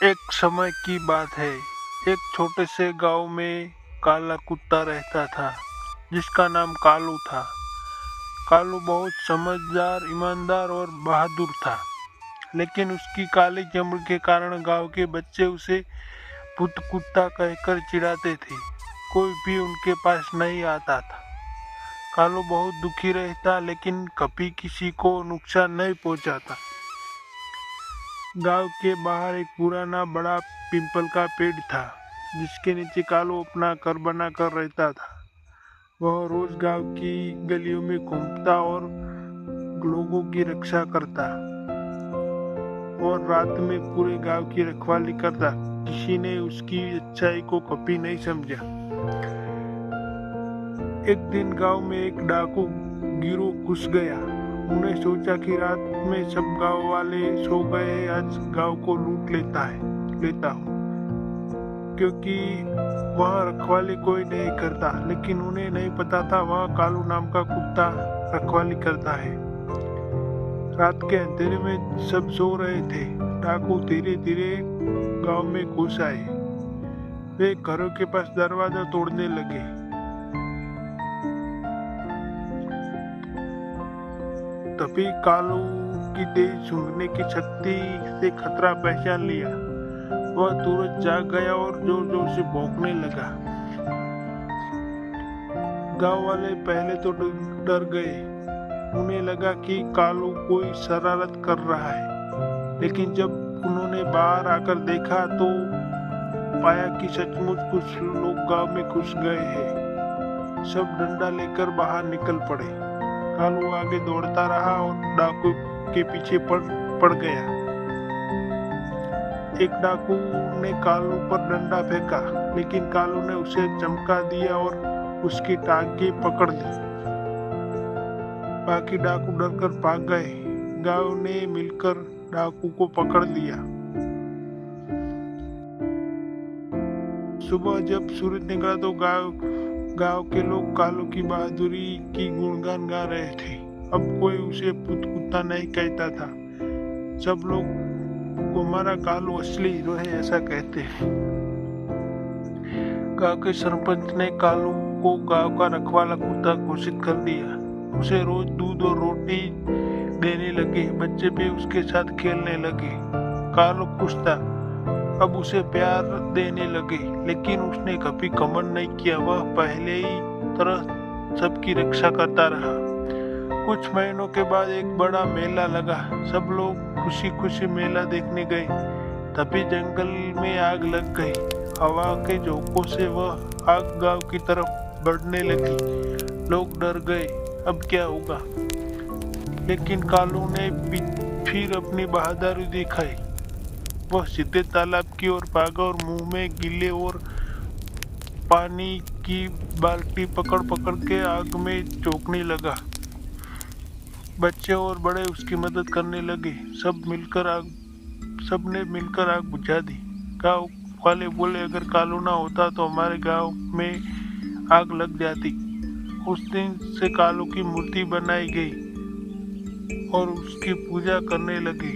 एक समय की बात है। एक छोटे से गांव में काला कुत्ता रहता था जिसका नाम कालू था। कालू बहुत समझदार, ईमानदार और बहादुर था, लेकिन उसकी काली चमड़ी के कारण गांव के बच्चे उसे भूत कुत्ता कहकर चिढ़ाते थे। कोई भी उनके पास नहीं आता था। कालू बहुत दुखी रहता, लेकिन कभी किसी को नुकसान नहीं पहुंचाता। गांव के बाहर एक पुराना बड़ा पीपल का पेड़ था जिसके नीचे कालू अपना घर बनाकर रहता था। वह रोज गांव की गलियों में घूमता और लोगों की रक्षा करता और रात में पूरे गांव की रखवाली करता। किसी ने उसकी अच्छाई को कभी नहीं समझा। एक दिन गांव में एक डाकू गिरोह घुस गया। उन्हें सोचा कि रात में सब गांव वाले सो गए, आज गांव को लूट लेता हूँ, क्योंकि वहाँ रखवाली कोई नहीं करता। लेकिन उन्हें नहीं पता था वहाँ कालू नाम का कुत्ता रखवाली करता है। रात के अंधेरे में सब सो रहे थे। डाकू धीरे धीरे गांव में घुस आए। वे घरों के पास दरवाजा तोड़ने लगे। तभी कालू की तेज सूंघने की शक्ति से खतरा पहचान लिया। वह तुरंत जाग गया और जोर जोर से भौंकने लगा। गांव वाले पहले तो डर गए। उन्हें लगा कि कालू कोई शरारत कर रहा है, लेकिन जब उन्होंने बाहर आकर देखा तो पाया कि सचमुच कुछ लोग गांव में घुस गए हैं। सब डंडा लेकर बाहर निकल पड़े। कालू आगे दौड़ता रहा और डाकू के पीछे पड़ गया। एक डाकू ने कालू पर डंडा फेंका, लेकिन कालू ने उसे चमका दिया और उसकी टांगें पकड़ ली। बाकी डाकू डरकर भाग गए। गांव ने मिलकर डाकू को पकड़ लिया। सुबह जब सूरज निकला तो गांव के लोग कालू की बहादुरी की गुणगान गा रहे थे। अब कोई उसे भूत कुत्ता नहीं कहता था। सब लोग हमारा कालू असली हीरो है ऐसा कहते हैं। गांव के सरपंच ने कालू को गांव का रखवाला कुत्ता घोषित कर दिया। उसे रोज दूध और रोटी देने लगे। बच्चे भी उसके साथ खेलने लगे। कालू खुश था। अब उसे प्यार देने लगे, लेकिन उसने कभी घमंड नहीं किया। वह पहले ही तरह सबकी रक्षा करता रहा। कुछ महीनों के बाद एक बड़ा मेला लगा। सब लोग खुशी खुशी मेला देखने गए। तभी जंगल में आग लग गई। हवा के झोंकों से वह आग गांव की तरफ बढ़ने लगी। लोग डर गए, अब क्या होगा। लेकिन कालू ने फिर अपनी बहादुरी दिखाई। वह सीधे तालाब की ओर भागा और मुंह में गीले और पानी की बाल्टी पकड़ पकड़ के आग में झोंकने लगा। बच्चे और बड़े उसकी मदद करने लगे। सबने मिलकर आग बुझा दी। गांव वाले बोले, अगर कालू ना होता तो हमारे गांव में आग लग जाती। उस दिन से कालू की मूर्ति बनाई गई और उसकी पूजा करने लगे।